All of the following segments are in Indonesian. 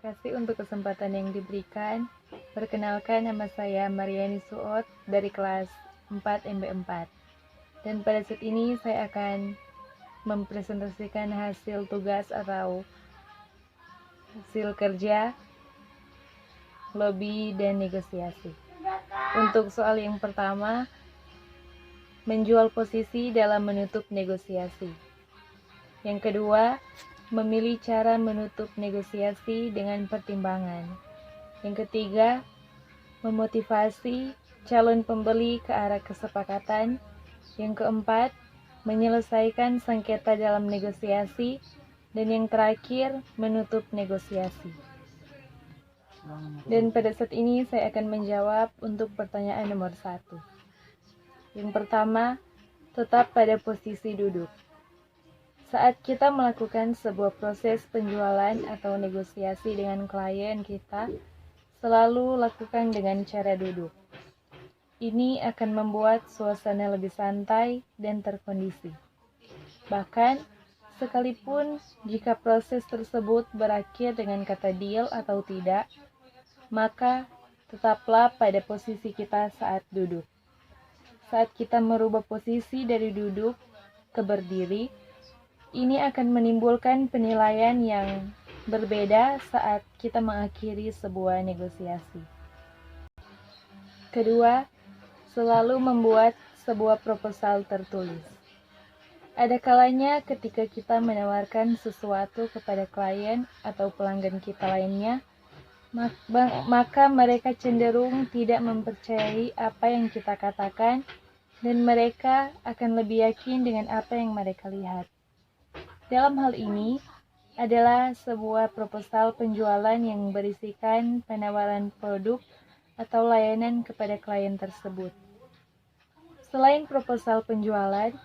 kasih untuk kesempatan yang diberikan. Perkenalkan, nama saya Mariani Suot dari kelas 4 MB4. Dan pada saat ini saya akan mempresentasikan hasil tugas atau hasil kerja, lobby, dan negosiasi. Untuk soal yang pertama, menjual posisi dalam menutup negosiasi. Yang kedua, memilih cara menutup negosiasi dengan pertimbangan. Yang ketiga, memotivasi calon pembeli ke arah kesepakatan. Yang keempat, menyelesaikan sengketa dalam negosiasi. Dan yang terakhir, menutup negosiasi. Dan pada saat ini saya akan menjawab untuk pertanyaan nomor 1. Yang pertama, tetap pada posisi duduk. Saat kita melakukan sebuah proses penjualan atau negosiasi dengan klien kita, selalu lakukan dengan cara duduk. Ini akan membuat suasana lebih santai dan terkondisi. Bahkan, sekalipun jika proses tersebut berakhir dengan kata deal atau tidak, maka tetaplah pada posisi kita saat duduk. Saat kita merubah posisi dari duduk ke berdiri, ini akan menimbulkan penilaian yang berbeda saat kita mengakhiri sebuah negosiasi. Kedua, selalu membuat sebuah proposal tertulis. Ada kalanya ketika kita menawarkan sesuatu kepada klien atau pelanggan kita lainnya, maka mereka cenderung tidak mempercayai apa yang kita katakan dan mereka akan lebih yakin dengan apa yang mereka lihat. Dalam hal ini adalah sebuah proposal penjualan yang berisikan penawaran produk atau layanan kepada klien tersebut. Selain proposal penjualan,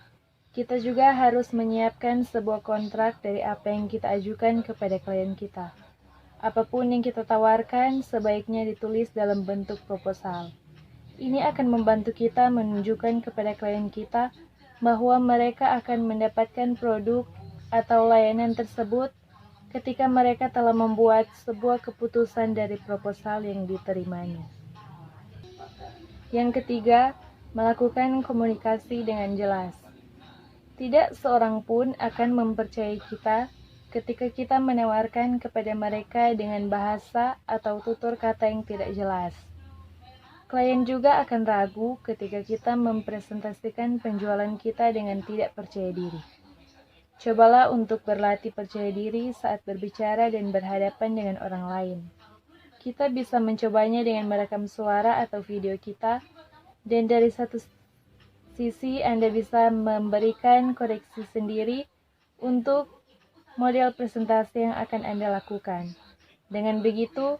kita juga harus menyiapkan sebuah kontrak dari apa yang kita ajukan kepada klien kita. Apapun yang kita tawarkan sebaiknya ditulis dalam bentuk proposal. Ini akan membantu kita menunjukkan kepada klien kita bahwa mereka akan mendapatkan produk atau layanan tersebut ketika mereka telah membuat sebuah keputusan dari proposal yang diterimanya. Yang ketiga, melakukan komunikasi dengan jelas. Tidak seorang pun akan mempercayai kita ketika kita menawarkan kepada mereka dengan bahasa atau tutur kata yang tidak jelas. Klien juga akan ragu ketika kita mempresentasikan penjualan kita dengan tidak percaya diri. Cobalah untuk berlatih percaya diri saat berbicara dan berhadapan dengan orang lain. Kita bisa mencobanya dengan merekam suara atau video kita, dan dari satu sisi Anda bisa memberikan koreksi sendiri untuk model presentasi yang akan Anda lakukan. Dengan begitu,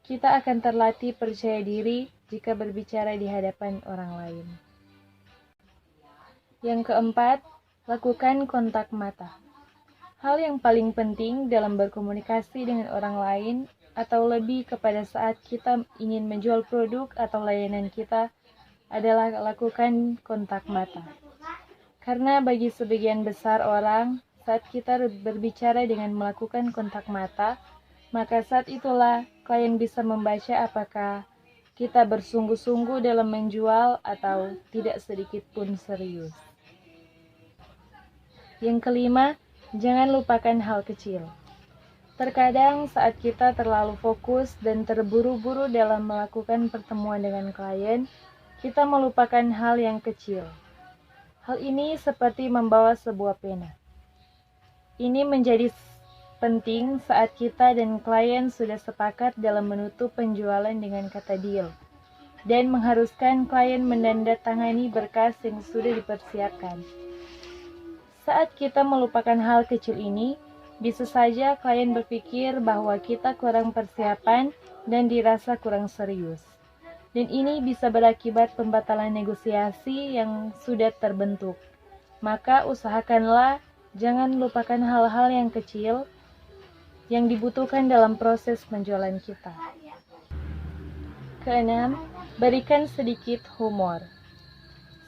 kita akan terlatih percaya diri jika berbicara di hadapan orang lain. Yang keempat, lakukan kontak mata. Hal yang paling penting dalam berkomunikasi dengan orang lain atau lebih kepada saat kita ingin menjual produk atau layanan kita adalah lakukan kontak mata. Karena bagi sebagian besar orang, saat kita berbicara dengan melakukan kontak mata, maka saat itulah klien bisa membaca apakah kita bersungguh-sungguh dalam menjual atau tidak sedikit pun serius. Yang kelima, jangan lupakan hal kecil. Terkadang saat kita terlalu fokus dan terburu-buru dalam melakukan pertemuan dengan klien, kita melupakan hal yang kecil. Hal ini seperti membawa sebuah pena. Ini menjadi penting saat kita dan klien sudah sepakat dalam menutup penjualan dengan kata deal, dan mengharuskan klien menandatangani berkas yang sudah dipersiapkan. Saat kita melupakan hal kecil ini, bisa saja klien berpikir bahwa kita kurang persiapan dan dirasa kurang serius. Dan ini bisa berakibat pembatalan negosiasi yang sudah terbentuk. Maka usahakanlah jangan lupakan hal-hal yang kecil yang dibutuhkan dalam proses penjualan kita. Keenam, berikan sedikit humor.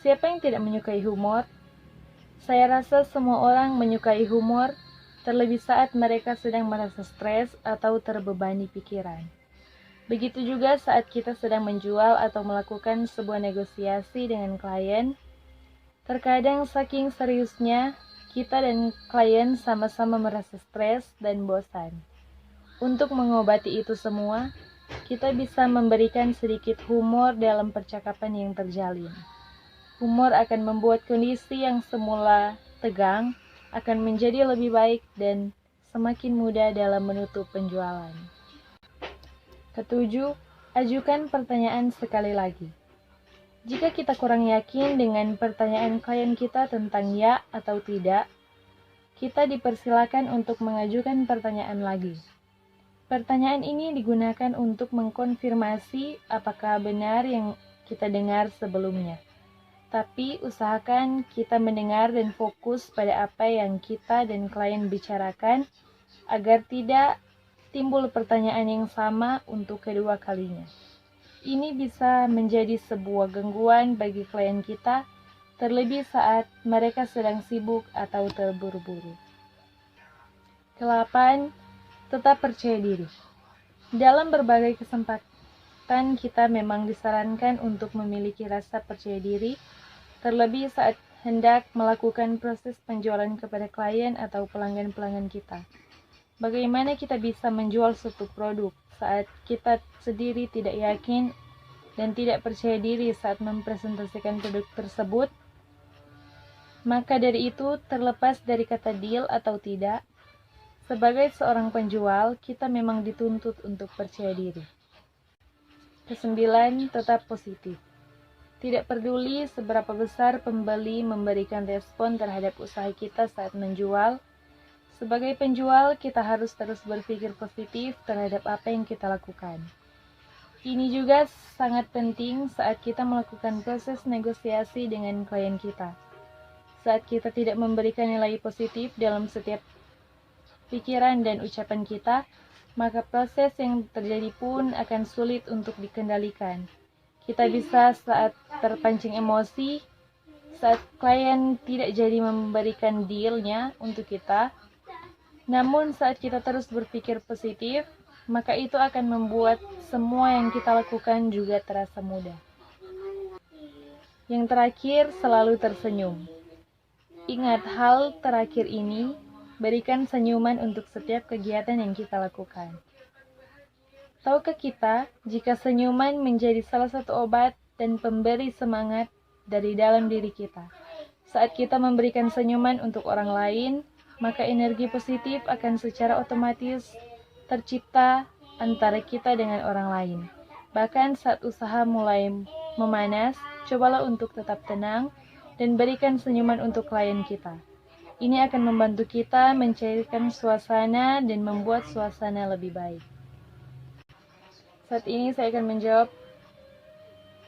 Siapa yang tidak menyukai humor? Saya rasa semua orang menyukai humor, terlebih saat mereka sedang merasa stres atau terbebani pikiran. Begitu juga saat kita sedang menjual atau melakukan sebuah negosiasi dengan klien, terkadang saking seriusnya, kita dan klien sama-sama merasa stres dan bosan. Untuk mengobati itu semua, kita bisa memberikan sedikit humor dalam percakapan yang terjalin. Humor akan membuat kondisi yang semula tegang akan menjadi lebih baik dan semakin mudah dalam menutup penjualan. Ketujuh, ajukan pertanyaan sekali lagi. Jika kita kurang yakin dengan pertanyaan klien kita tentang ya atau tidak, kita dipersilakan untuk mengajukan pertanyaan lagi. Pertanyaan ini digunakan untuk mengkonfirmasi apakah benar yang kita dengar sebelumnya. Tapi usahakan kita mendengar dan fokus pada apa yang kita dan klien bicarakan agar tidak timbul pertanyaan yang sama untuk kedua kalinya. Ini bisa menjadi sebuah gangguan bagi klien kita, terlebih saat mereka sedang sibuk atau terburu-buru. Ke-8, tetap percaya diri. Dalam berbagai kesempatan kita memang disarankan untuk memiliki rasa percaya diri, terlebih saat hendak melakukan proses penjualan kepada klien atau pelanggan-pelanggan kita. Bagaimana kita bisa menjual suatu produk saat kita sendiri tidak yakin dan tidak percaya diri saat mempresentasikan produk tersebut? Maka dari itu, terlepas dari kata deal atau tidak, sebagai seorang penjual, kita memang dituntut untuk percaya diri. Ke-9, tetap positif. Tidak peduli seberapa besar pembeli memberikan respon terhadap usaha kita saat menjual, sebagai penjual kita harus terus berpikir positif terhadap apa yang kita lakukan. Ini juga sangat penting saat kita melakukan proses negosiasi dengan klien kita. Saat kita tidak memberikan nilai positif dalam setiap pikiran dan ucapan kita, maka proses yang terjadi pun akan sulit untuk dikendalikan. Kita bisa saat terpancing emosi, saat klien tidak jadi memberikan deal-nya untuk kita. Namun saat kita terus berpikir positif, maka itu akan membuat semua yang kita lakukan juga terasa mudah. Yang terakhir, selalu tersenyum. Ingat hal terakhir ini, berikan senyuman untuk setiap kegiatan yang kita lakukan. Tahukah kita, jika senyuman menjadi salah satu obat dan pemberi semangat dari dalam diri kita. Saat kita memberikan senyuman untuk orang lain, maka energi positif akan secara otomatis tercipta antara kita dengan orang lain. Bahkan saat usaha mulai memanas, cobalah untuk tetap tenang dan berikan senyuman untuk klien kita. Ini akan membantu kita mencairkan suasana dan membuat suasana lebih baik. Saat ini saya akan menjawab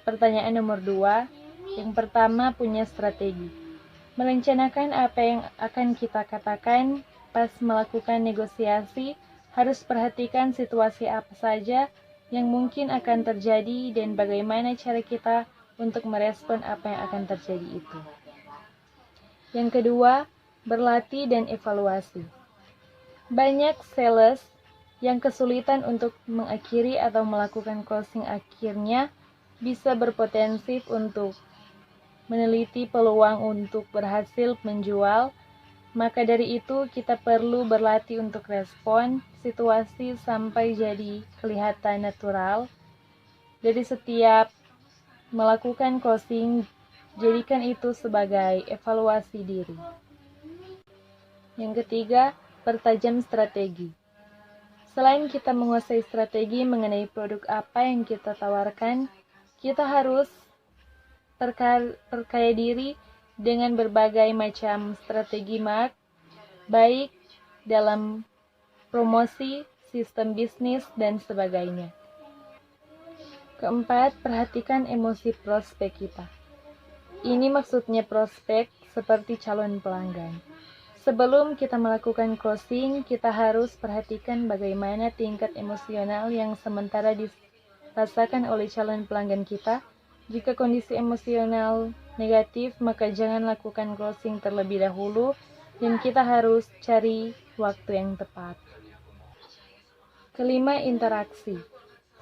pertanyaan nomor 2. Yang pertama, punya strategi. Merencanakan apa yang akan kita katakan pas melakukan negosiasi, harus perhatikan situasi apa saja yang mungkin akan terjadi dan bagaimana cara kita untuk merespon apa yang akan terjadi itu. Yang kedua, berlatih dan evaluasi. Banyak sales yang kesulitan untuk mengakhiri atau melakukan closing akhirnya bisa berpotensi untuk meneliti peluang untuk berhasil menjual. Maka dari itu kita perlu berlatih untuk respon situasi sampai jadi kelihatan natural. Dari setiap melakukan closing, jadikan itu sebagai evaluasi diri. Yang ketiga, pertajam strategi. Selain kita menguasai strategi mengenai produk apa yang kita tawarkan, kita harus perkaya diri dengan berbagai macam strategi baik dalam promosi, sistem bisnis, dan sebagainya. Keempat, perhatikan emosi prospek kita. Ini maksudnya prospek seperti calon pelanggan. Sebelum kita melakukan closing, kita harus perhatikan bagaimana tingkat emosional yang sementara dirasakan oleh calon pelanggan kita. Jika kondisi emosional negatif, maka jangan lakukan closing terlebih dahulu, dan kita harus cari waktu yang tepat. Kelima, interaksi.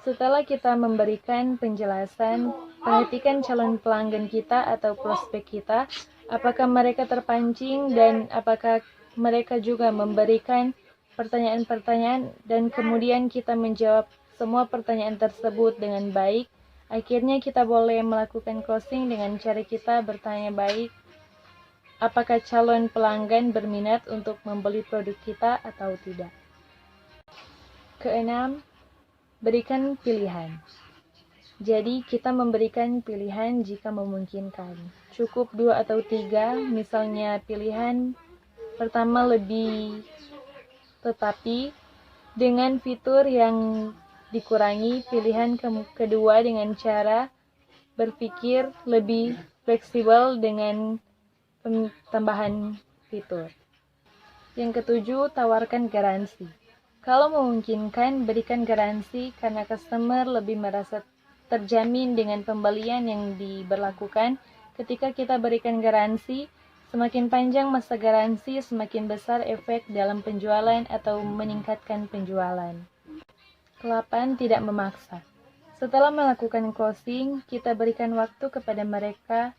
Setelah kita memberikan penjelasan, perhatikan calon pelanggan kita atau prospek kita, apakah mereka terpancing dan apakah mereka juga memberikan pertanyaan-pertanyaan dan kemudian kita menjawab semua pertanyaan tersebut dengan baik. Akhirnya kita boleh melakukan closing dengan cara kita bertanya baik, apakah calon pelanggan berminat untuk membeli produk kita atau tidak. Keenam, berikan pilihan. Jadi kita memberikan pilihan jika memungkinkan. Cukup 2 atau 3, misalnya pilihan pertama lebih tetapi dengan fitur yang dikurangi, pilihan kedua dengan cara berpikir lebih fleksibel dengan tambahan fitur. Yang ketujuh, tawarkan garansi. Kalau memungkinkan, berikan garansi karena customer lebih merasa terjamin dengan pembelian yang diberlakukan. Ketika kita berikan garansi, semakin panjang masa garansi, semakin besar efek dalam penjualan atau meningkatkan penjualan. Ke-8, tidak memaksa. Setelah melakukan closing, kita berikan waktu kepada mereka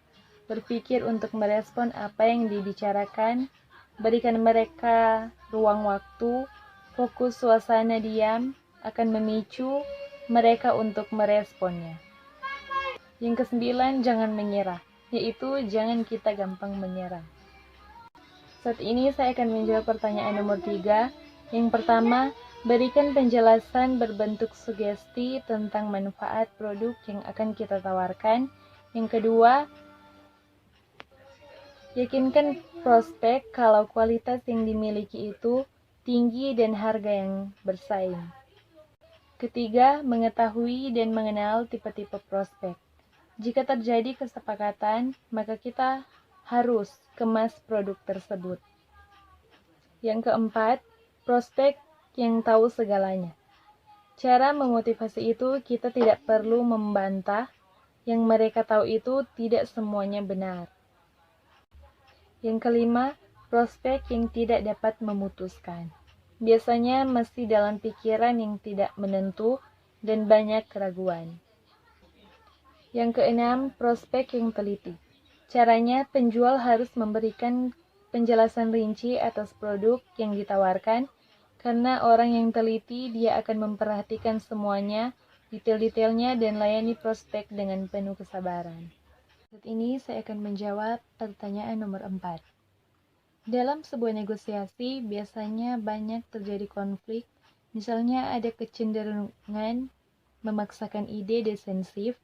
berpikir untuk merespon apa yang dibicarakan, berikan mereka ruang waktu. Fokus suasana diam akan memicu mereka untuk meresponnya. Yang ke-9, jangan menyerah, yaitu jangan kita gampang menyerah. Saat ini saya akan menjawab pertanyaan nomor 3. Yang pertama, berikan penjelasan berbentuk sugesti tentang manfaat produk yang akan kita tawarkan. Yang kedua, yakinkan prospek kalau kualitas yang dimiliki itu tinggi dan harga yang bersaing. Ketiga, mengetahui dan mengenal tipe-tipe prospek. Jika terjadi kesepakatan, maka kita harus kemas produk tersebut. Yang keempat, prospek yang tahu segalanya. Cara memotivasi itu kita tidak perlu membantah, yang mereka tahu itu tidak semuanya benar. Yang kelima, prospek yang tidak dapat memutuskan. Biasanya masih dalam pikiran yang tidak menentu dan banyak keraguan. Yang keenam, prospek yang teliti. Caranya, penjual harus memberikan penjelasan rinci atas produk yang ditawarkan, karena orang yang teliti dia akan memperhatikan semuanya, detail-detailnya dan layani prospek dengan penuh kesabaran. Saat ini saya akan menjawab pertanyaan nomor 4. Dalam sebuah negosiasi, biasanya banyak terjadi konflik, misalnya ada kecenderungan memaksakan ide defensif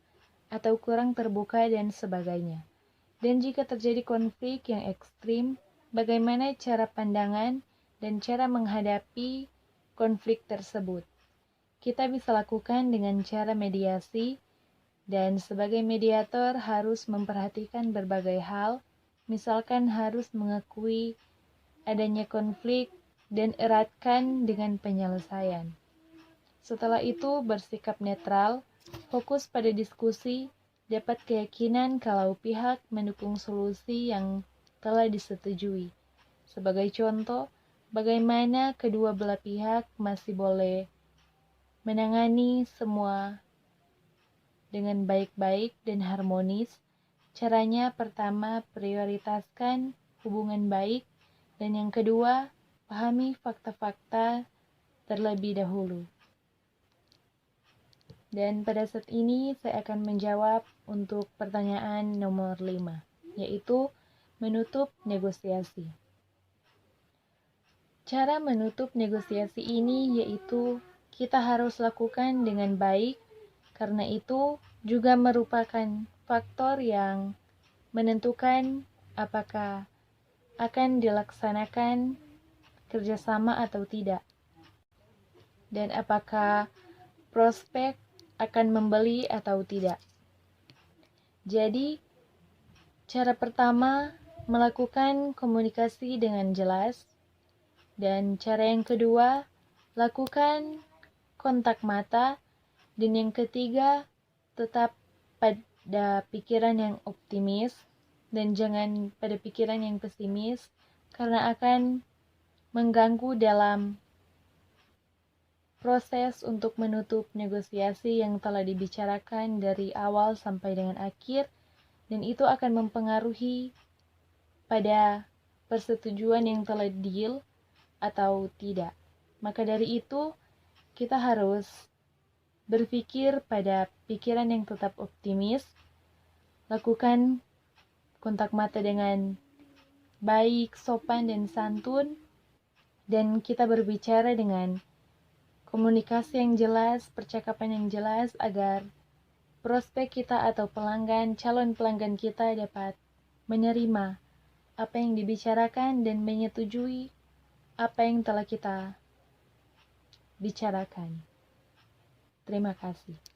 atau kurang terbuka dan sebagainya. Dan jika terjadi konflik yang ekstrim, bagaimana cara pandangan dan cara menghadapi konflik tersebut? Kita bisa lakukan dengan cara mediasi, dan sebagai mediator harus memperhatikan berbagai hal. Misalkan harus mengakui adanya konflik dan eratkan dengan penyelesaian. Setelah itu bersikap netral, fokus pada diskusi, dapat keyakinan kalau pihak mendukung solusi yang telah disetujui. Sebagai contoh, bagaimana kedua belah pihak masih boleh menangani semua dengan baik-baik dan harmonis. Caranya pertama, prioritaskan hubungan baik, dan yang kedua, pahami fakta-fakta terlebih dahulu. Dan pada saat ini saya akan menjawab untuk pertanyaan nomor 5, yaitu menutup negosiasi. Cara menutup negosiasi ini yaitu kita harus lakukan dengan baik, karena itu juga merupakan faktor yang menentukan apakah akan dilaksanakan kerjasama atau tidak, dan apakah prospek akan membeli atau tidak. Jadi, cara pertama melakukan komunikasi dengan jelas, dan cara yang kedua lakukan kontak mata, dan yang ketiga tetap pada pikiran yang optimis dan jangan pada pikiran yang pesimis, karena akan mengganggu dalam proses untuk menutup negosiasi yang telah dibicarakan dari awal sampai dengan akhir, dan itu akan mempengaruhi pada persetujuan yang telah deal atau tidak. Maka dari itu, kita harus berpikir pada pikiran yang tetap optimis, lakukan kontak mata dengan baik, sopan, dan santun, dan kita berbicara dengan komunikasi yang jelas, percakapan yang jelas, agar prospek kita atau pelanggan, calon pelanggan kita dapat menerima apa yang dibicarakan dan menyetujui apa yang telah kita bicarakan. Terima kasih.